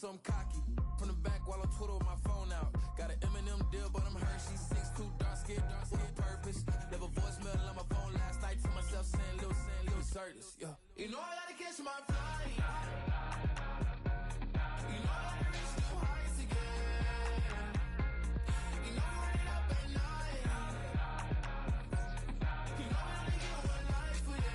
so I'm cocky. From the back while I'm Twitter with my phone out. Got an Eminem deal, but I'm Hershey. 6'2", dark skin, with purpose. Never voicemail on my phone last night to myself saying Lil Curtis. Yeah. You know I gotta catch my flight. You know I gotta reach new heights again. You know I ain't up at night. You know I only get one life for this.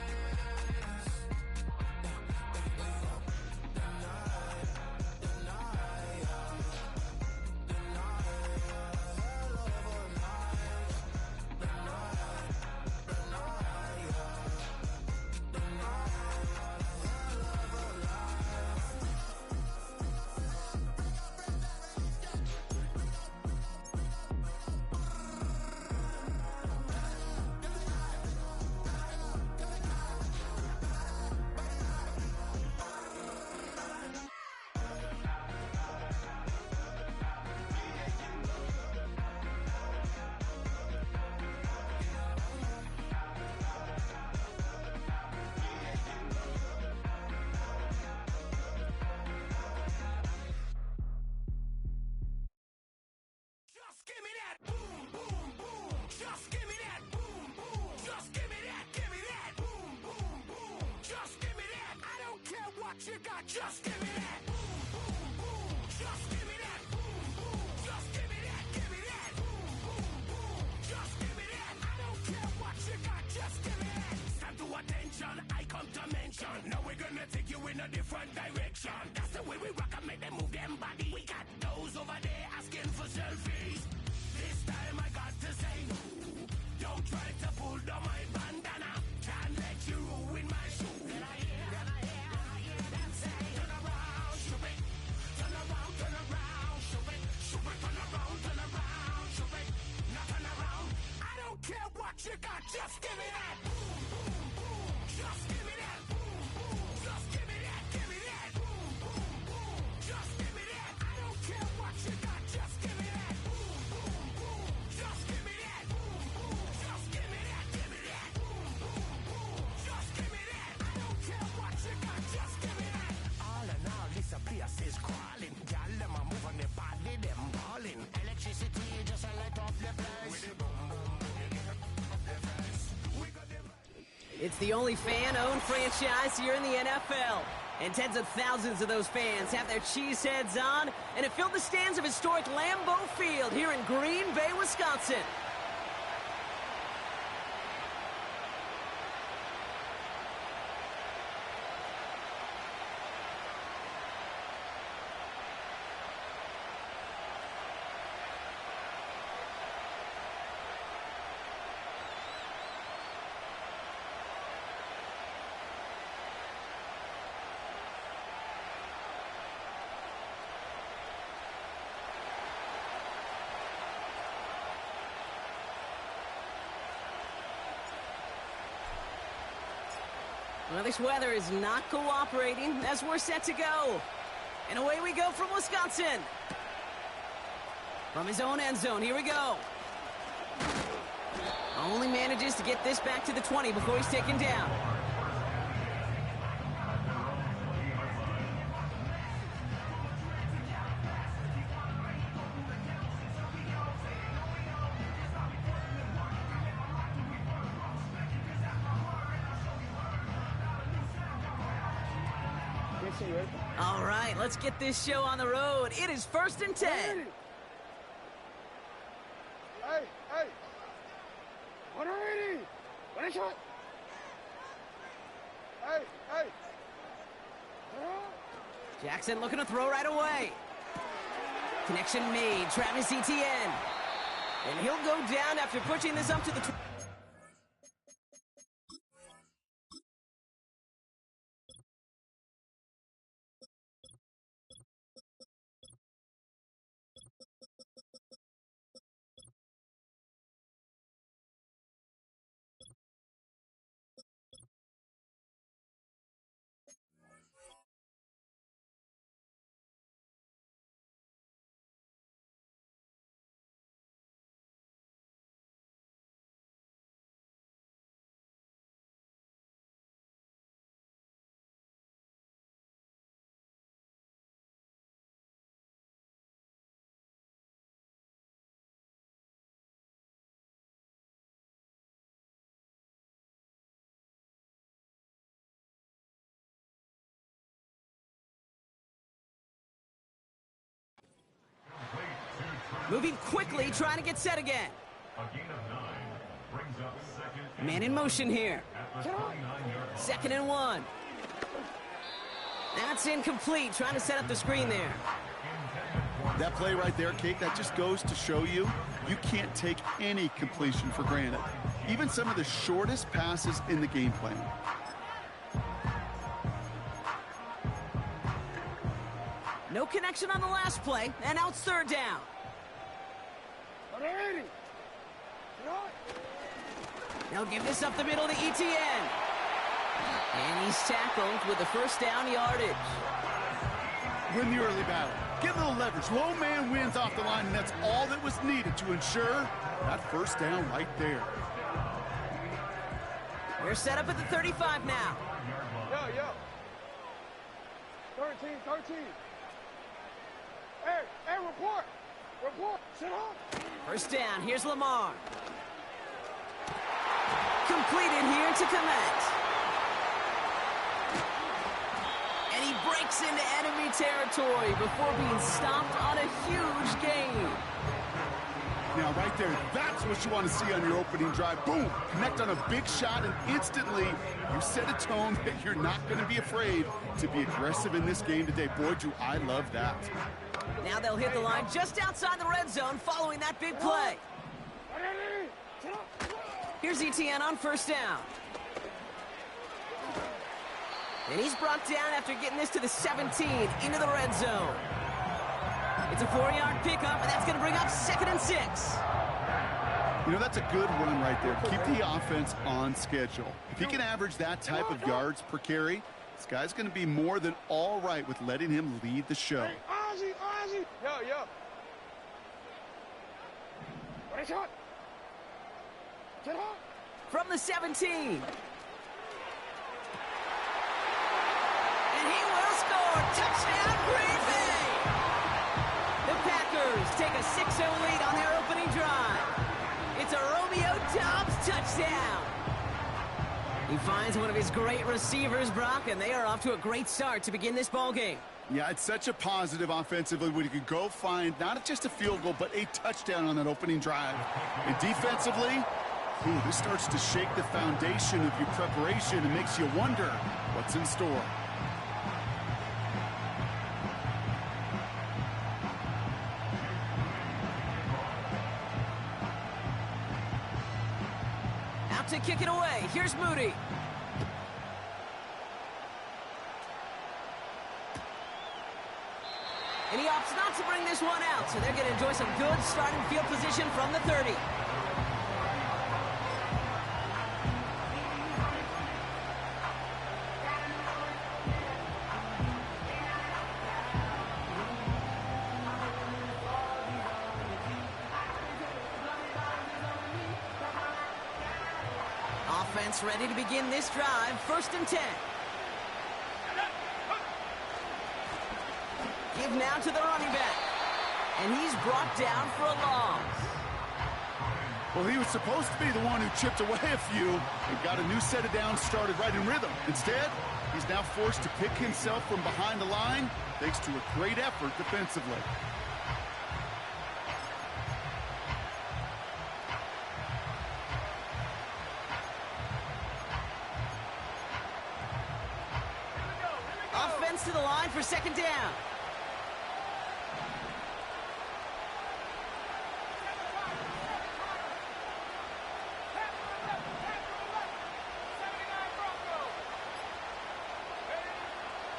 Just give me that boom, boom, boom. Just give me that boom, boom. Just give me that, give me that boom, boom, boom. Just give me that. I don't care what you got. Just give me that boom, boom, boom. Just give me that boom, boom. Just give me that, give me that boom, boom, boom. Just give me that. I don't care what you got. Just give me that. Stand to attention. I come to mention. Now we're gonna take you in a different direction. That's the way we rock and make them move them body. We got those over there asking for selfies. This time I got to say no. Don't try to pull down my bandana. Can't let you ruin my shoe. Then I hear them say, turn around, shoot it. Turn around, shoot it. Shoot it, turn around, shoot it. Now turn around. I don't care what you got, just give me that. Boom, boom, boom. Just give me that. Boom, boom. Just give me that, give me that. Boom, boom, boom. Just give me that. I don't care what you got, just give me that. Boom, boom, boom. Just give me that. Boom, boom. Just give me that, give me that. Boom, boom, boom. Just give me that. I don't care what you got, just give me that. All in all, this place is crawling. Y'all them a move on their body, them balling. Electricity just a light up the place. With the boom, boom, boom, you get up the face. We got them. It's the only fan-owned franchise here in the NFL. And tens of thousands of those fans have their cheeseheads on, and it filled the stands of historic Lambeau Field here in Green Bay, Wisconsin. Well, this weather is not cooperating as we're set to go. And away we go from Wisconsin. From his own end zone, here we go. Only manages to get this back to the 20 before he's taken down. All right, let's get this show on the road. It is 1st and 10. Hey! What are we? What a shot! Hey! Jackson looking to throw right away. Connection made, Travis Etienne. And he'll go down after pushing this up to the Moving quickly, trying to get set again. Man in motion here. 2nd and 1. That's incomplete, trying to set up the screen there. That play right there, Kate, that just goes to show you can't take any completion for granted. Even some of the shortest passes in the game plan. No connection on the last play, and now it's 3rd down. They'll give this up the middle to ETN. And he's tackled with the 1st down yardage. Win the early battle. Get a little leverage. Low man wins off the line, and that's all that was needed to ensure that 1st down right there. They're set up at the 35 now. Yo. 13. Hey, report. Sit up. 1st down, here's Lamar. Completed here to Komet. And he breaks into enemy territory before being stopped on a huge gain. Now, right there, that's what you want to see on your opening drive. Boom! Connect on a big shot, and instantly you set a tone that you're not going to be afraid to be aggressive in this game today. Boy, do I love that. Now they'll hit the line just outside the red zone following that big play. Here's ETN on 1st down. And he's brought down after getting this to the 17 into the red zone. It's a 4-yard pickup, and that's going to bring up 2nd and 6. You know, that's a good run right there. Keep the offense on schedule. If he can average that type of yards per carry, this guy's going to be more than all right with letting him lead the show. Hey, Ozzy. Yo. What a shot. Get up. From the 17. And he will score. Touchdown, Green Bay. The Packers take a 6-0 lead on their opening drive. It's a Romeo Doubs touchdown. He finds one of his great receivers, Brock, and they are off to a great start to begin this ballgame. Yeah, it's such a positive offensively when you can go find not just a field goal, but a touchdown on that opening drive. And defensively, this starts to shake the foundation of your preparation and makes you wonder what's in store. Out to kick it away. Here's Moody. And he opts not to bring this one out, so they're going to enjoy some good starting field position from the 30. Offense ready to begin this drive. 1st and 10. Give now to the running back. And he's brought down for a loss. Well, he was supposed to be the one who chipped away a few and got a new set of downs started right in rhythm. Instead, he's now forced to pick himself from behind the line thanks to a great effort defensively. Offense to the line for 2nd down.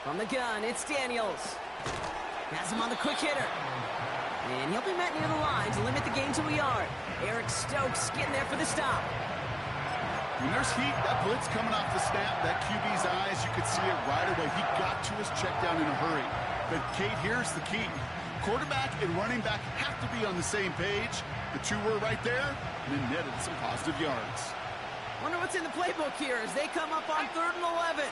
From the gun, it's Daniels. Has him on the quick hitter. And he'll be met near the line to limit the gain to a yard. Eric Stokes getting there for the stop. When there's heat, that blitz coming off the snap, that QB's eyes, you could see it right away. He got to his check down in a hurry. But, Kate, here's the key. Quarterback and running back have to be on the same page. The two were right there, and then netted some positive yards. Wonder what's in the playbook here as they come up on 3rd and 11.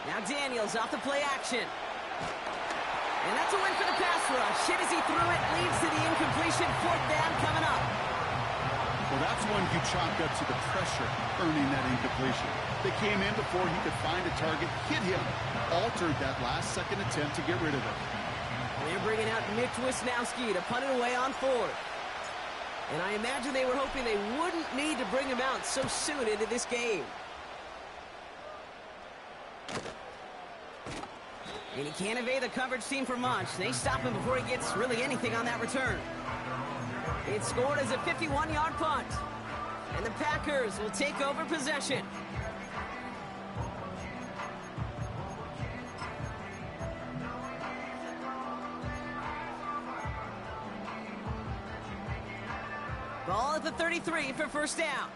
Now Daniels off the play action. And that's a win for the pass rush. Hit as he threw it, leads to the incompletion. 4th down coming up. Well, that's one you chalk up to the pressure, earning that incompletion. They came in before he could find a target, hit him, altered that last-second attempt to get rid of it. They're bringing out Mitch Wisnowski to punt it away on fourth. And I imagine they were hoping they wouldn't need to bring him out so soon into this game. And he can't evade the coverage team for much. They stop him before he gets really anything on that return. It's scored as a 51-yard punt. And the Packers will take over possession. Ball at the 33 for first down.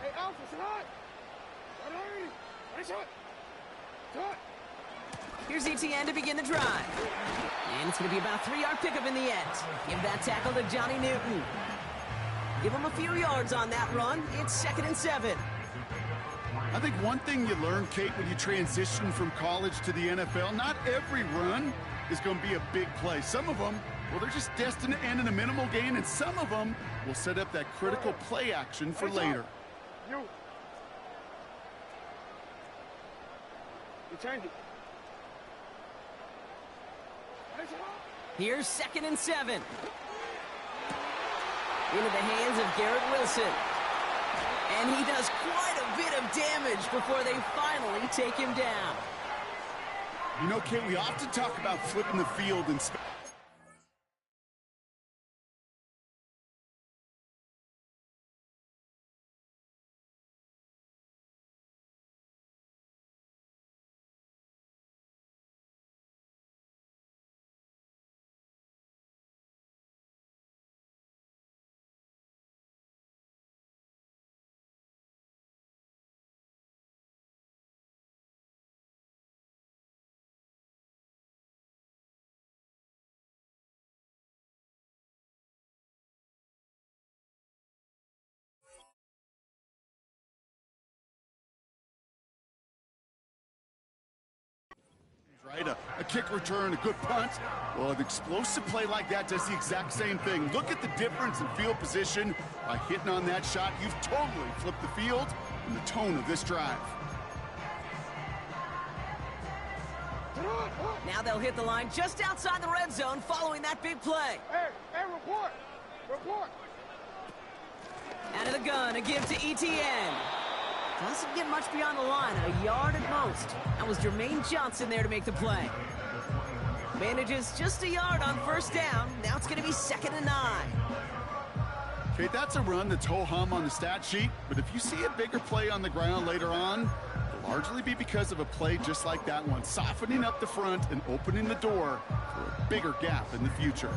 Hey, Alpha, it's hot. It's hot. It's hot. Here's ETN to begin the drive. And it's going to be about a 3-yard pickup in the end. Give that tackle to Johnny Newton. Give him a few yards on that run. It's 2nd and 7. I think one thing you learn, Kate, when you transition from college to the NFL, not every run is going to be a big play. Some of them, well, they're just destined to end in a minimal gain, and some of them will set up that critical play action for later. You change it. Here's 2nd and 7. Into the hands of Garrett Wilson. And he does quite a bit of damage before they finally take him down. You know, Kate, we often talk about flipping the field and right? A kick return, a good punt. Well, an explosive play like that does the exact same thing. Look at the difference in field position. By hitting on that shot, you've totally flipped the field and the tone of this drive. Now they'll hit the line just outside the red zone following that big play. Hey, report. Report. Out of the gun, a give to ETN. Doesn't get much beyond the line, a yard at most. That was Jermaine Johnson there to make the play. Manages just a yard on first down. Now it's going to be 2nd and 9. Okay, that's a run that's ho-hum on the stat sheet, but if you see a bigger play on the ground later on, it'll largely be because of a play just like that one, softening up the front and opening the door for a bigger gap in the future.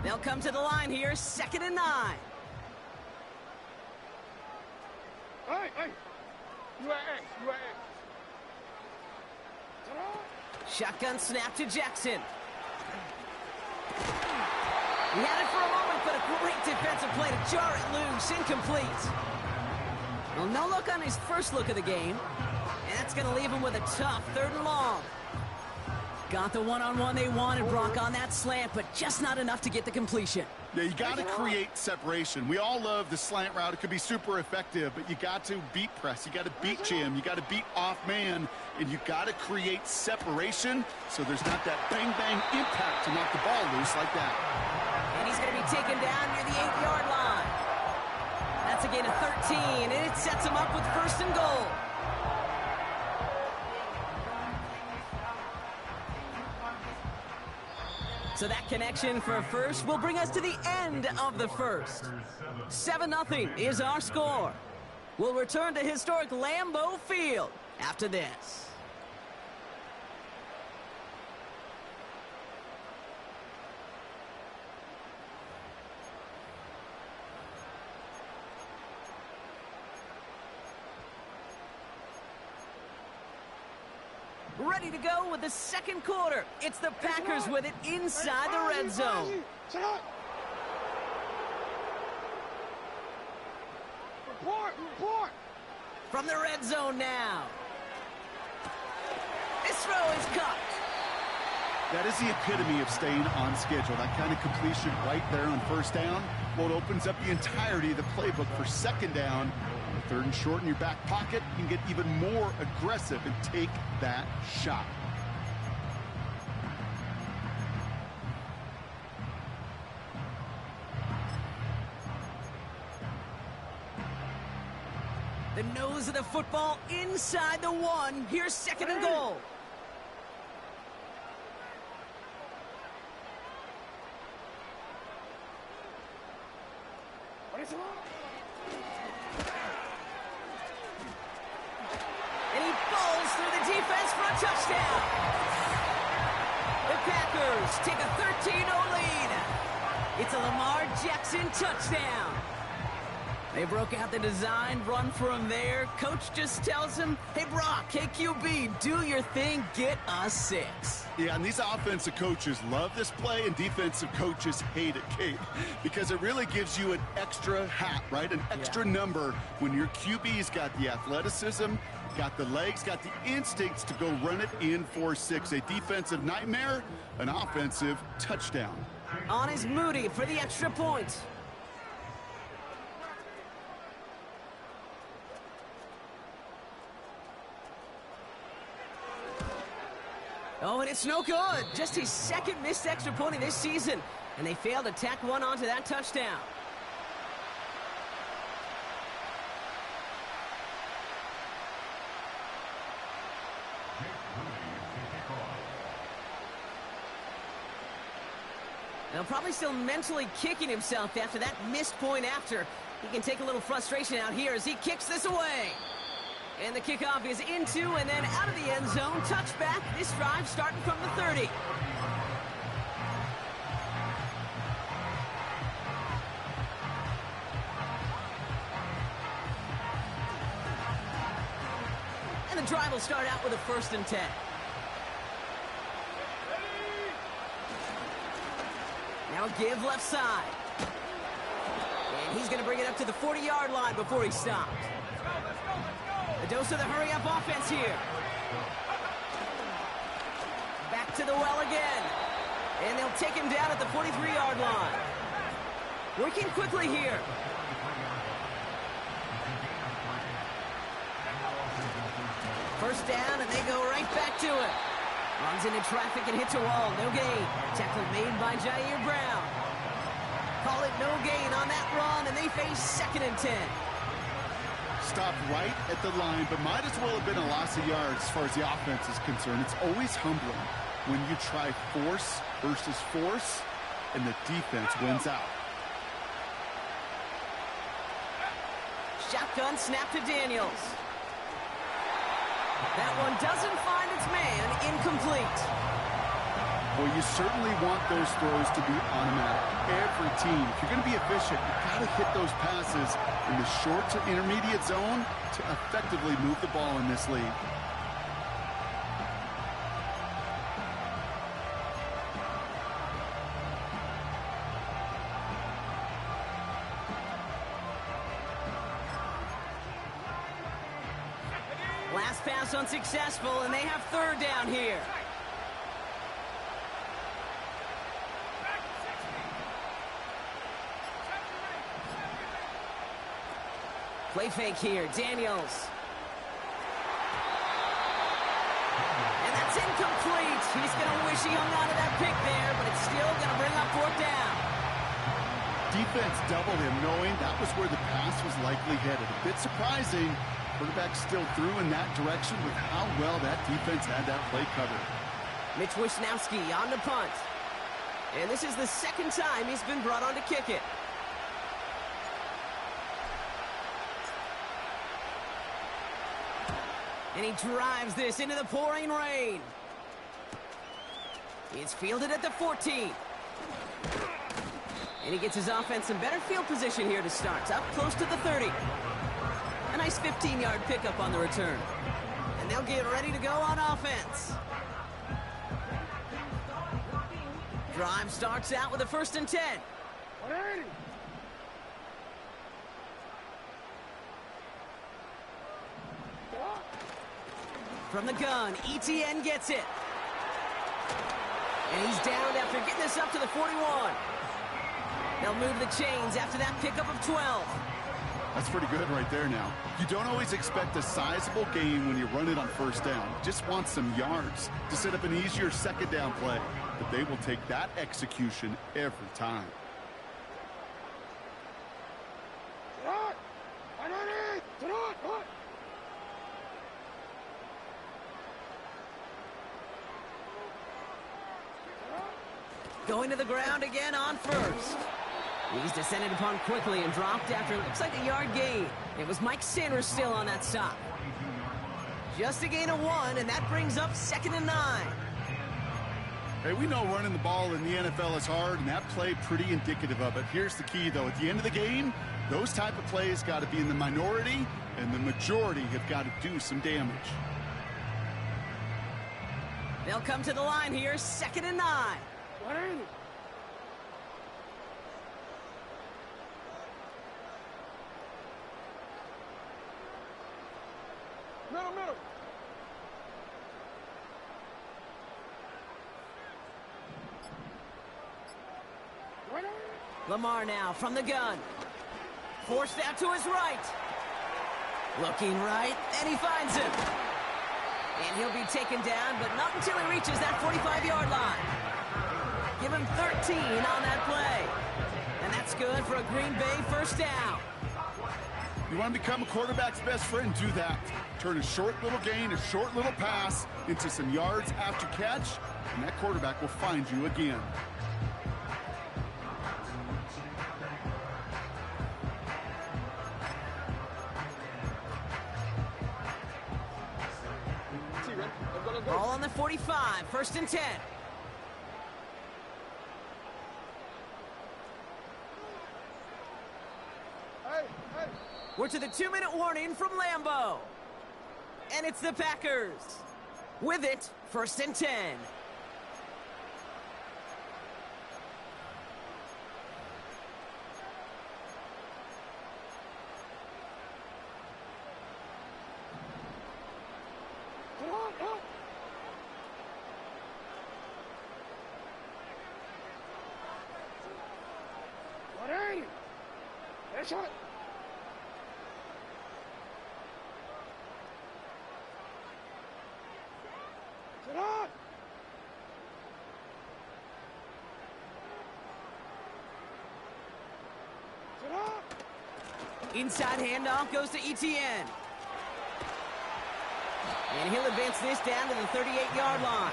They'll come to the line here, 2nd and 9. Hey. You are Shotgun snap to Jackson. He had it for a moment, but a great defensive play to jar it loose, incomplete. Well, no look on his first look of the game, and that's going to leave him with a tough 3rd and long. Got the one-on-one they wanted, Brock, on that slant, but just not enough to get the completion. Yeah, you got to create separation. We all love the slant route. It could be super effective, but you got to beat press. You got to beat jam. You got to beat off man, and you got to create separation so there's not that bang-bang impact to knock the ball loose like that. And he's going to be taken down near the 8-yard line. That's a gain of 13, and it sets him up with 1st and goal. So that connection for a first will bring us to the end of the first. 7-0 is our score. We'll return to historic Lambeau Field after this. Ready to go with the 2nd quarter. It's the Packers with it inside the red zone. Report. From the red zone now. throw is caught. That is the epitome of staying on schedule. That kind of completion right there on first down. Well, it opens up the entirety of the playbook for second down. Third and short in your back pocket. You can get even more aggressive and take that shot. The nose of the football inside the 1. Here's second and goal. And he falls through the defense for a touchdown. The Packers take a 13-0 lead. It's a Lamar Jackson touchdown. They broke out the design, run for him there. Coach just tells him, hey, Brock, hey, QB, do your thing, get us 6. Yeah, and these offensive coaches love this play, and defensive coaches hate it, Kate, because it really gives you an extra hat, right? An extra number when your QB's got the athleticism, got the legs, got the instincts to go run it in for 6. A defensive nightmare, an offensive touchdown. On is Moody for the extra point. Oh, and it's no good. Just his second missed extra point of this season. And they failed to tack one onto that touchdown. Now, probably still mentally kicking himself after that missed point after. He can take a little frustration out here as he kicks this away. And the kickoff is into and then out of the end zone. Touchback. This drive starting from the 30. And the drive will start out with a 1st and 10. Now a give left side. And he's going to bring it up to the 40-yard line before he stops. A dose of the hurry-up offense here. Back to the well again. And they'll take him down at the 43-yard line. Working quickly here. First down, and they go right back to it. Runs into traffic and hits a wall. No gain. Tackle made by Jair Brown. Call it no gain on that run, and they face 2nd and 10. Stopped right at the line, but might as well have been a loss of yards as far as the offense is concerned. It's always humbling when you try force versus force, and the defense wins out. Shotgun snap to Daniels. That one doesn't find its man. Incomplete. Well, you certainly want those throws to be automatic. Every team, if you're going to be efficient, you've got to hit those passes in the short to intermediate zone to effectively move the ball in this league. Last pass unsuccessful, and they have 3rd down here. Play fake here, Daniels. And that's incomplete. He's going to wish he hung on to that pick there, but it's still going to bring up 4th down. Defense doubled him, knowing that was where the pass was likely headed. A bit surprising. Quarterback still threw in that direction with how well that defense had that play covered. Mitch Wisnowski on the punt. And this is the 2nd time he's been brought on to kick it. And he drives this into the pouring rain. It's fielded at the 14. And he gets his offense in better field position here to start. Up close to the 30. A nice 15-yard pickup on the return. And they'll get ready to go on offense. Drive starts out with a 1st and 10. 180. From the gun, ETN gets it. And he's down after getting this up to the 41. They'll move the chains after that pickup of 12. That's pretty good right there now. You don't always expect a sizable gain when you run it on first down. You just want some yards to set up an easier second down play. But they will take that execution every time. Going to the ground again on first. He's descended upon quickly and dropped after it looks like a yard gain. It was Mike Sanders still on that stop. Just a gain of 1, and that brings up 2nd and 9. Hey, we know running the ball in the NFL is hard, and that play pretty indicative of it. Here's the key, though. At the end of the game, those type of plays got to be in the minority, and the majority have got to do some damage. They'll come to the line here, 2nd and 9. Middle. Lamar now from the gun. Forced out to his right. Looking right, and he finds him. And he'll be taken down, but not until he reaches that 45-yard line. Give him 13 on that play. And that's good for a Green Bay first down. You want to become a quarterback's best friend, do that. Turn a short little gain, a short little pass into some yards after catch, and that quarterback will find you again. Ball on the 45, 1st and 10. We're to the 2-minute warning from Lambeau. And it's the Packers. With it, 1st and 10. Shot. Sit on. Sit on. Inside handoff goes to ETN. And he'll advance this down to the 38-yard line.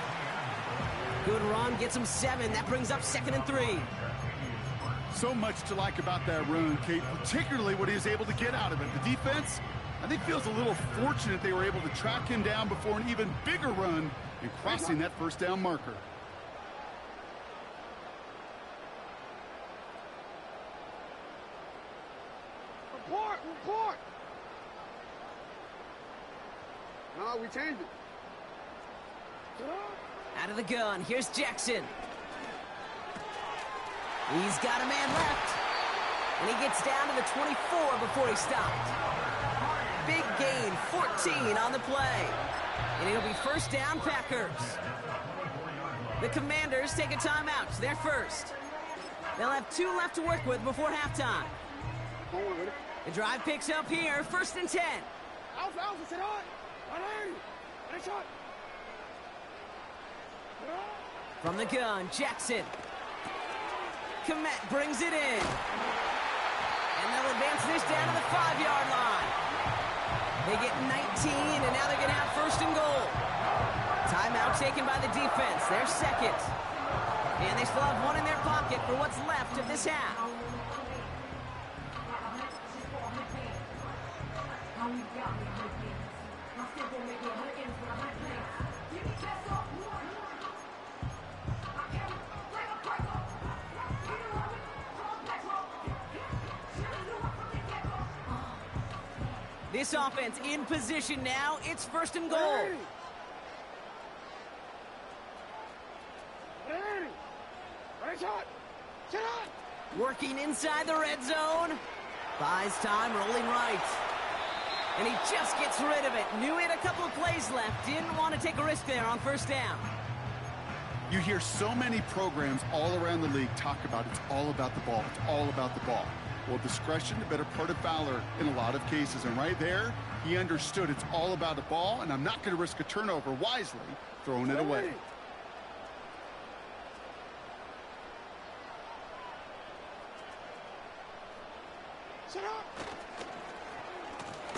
Good run, gets him 7. That brings up 2nd and 3. So much to like about that run, Kate, particularly what he was able to get out of it. The defense, I think, feels a little fortunate they were able to track him down before an even bigger run and crossing that first down marker. Report! No, we changed it. Out of the gun, here's Jackson. He's got a man left. And he gets down to the 24 before he stopped. Big gain, 14 on the play. And it'll be first down, Packers. The Commanders take a timeout. They're first. They'll have 2 left to work with before halftime. The drive picks up here, 1st and 10. Alpha, sit on. Shot. From the gun, Jackson. Komet brings it in. And they'll advance this down to the 5-yard line. They get 19, and now they're going to have 1st and goal. Timeout taken by the defense. They're second. And they still have 1 in their pocket for what's left of this half. This offense in position now. It's 1st and goal. Working inside the red zone. Buys time, rolling right. And he just gets rid of it. Knew he had a couple of plays left. Didn't want to take a risk there on first down. You hear so many programs all around the league talk about it's all about the ball. It's all about the ball. Well, discretion, the better part of valor in a lot of cases. And right there, he understood it's all about the ball, and I'm not going to risk a turnover, wisely throwing it away.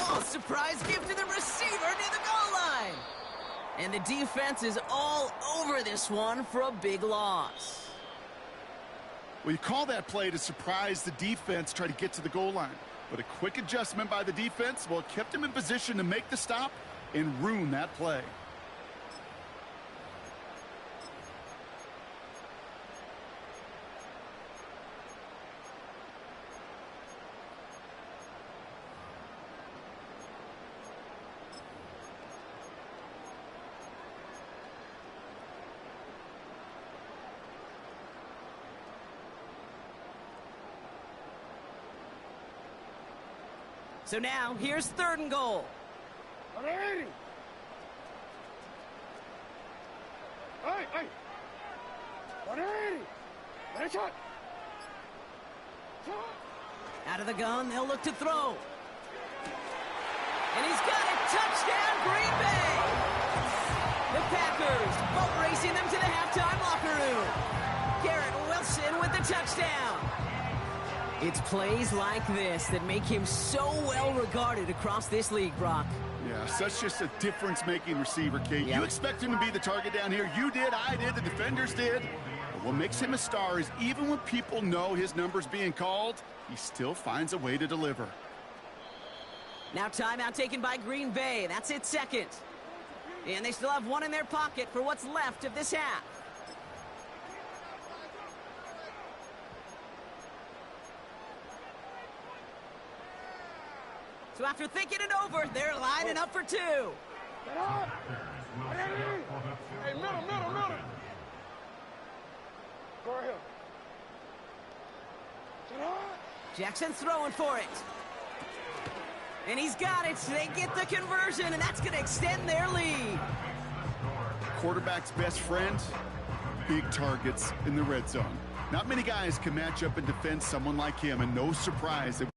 Oh, surprise gift to the receiver near the goal line. And the defense is all over this one for a big loss. Well, you call that play to surprise the defense, try to get to the goal line. But a quick adjustment by the defense, well, it kept him in position to make the stop and ruin that play. So now, here's 3rd and goal. 180. Hey. 180. Nice shot. Out of the gun, they'll look to throw. And he's got it. Touchdown, Green Bay. The Packers boat racing them to the halftime locker room. Garrett Wilson with the touchdown. It's plays like this that make him so well regarded across this league, Brock. Yeah, such just a difference-making receiver, Kate. Yep. You expect him to be the target down here. You did, I did, the defenders did. But what makes him a star is even when people know his number's being called, he still finds a way to deliver. Now timeout taken by Green Bay. That's its 2nd. And they still have one in their pocket for what's left of this half. So after thinking it over, they're lining up for 2. Get up. 180. Hey, middle. Go ahead. Get up. Jackson's throwing for it. And he's got it. So they get the conversion, and that's going to extend their lead. Quarterback's best friend, big targets in the red zone. Not many guys can match up and defend someone like him, and no surprise that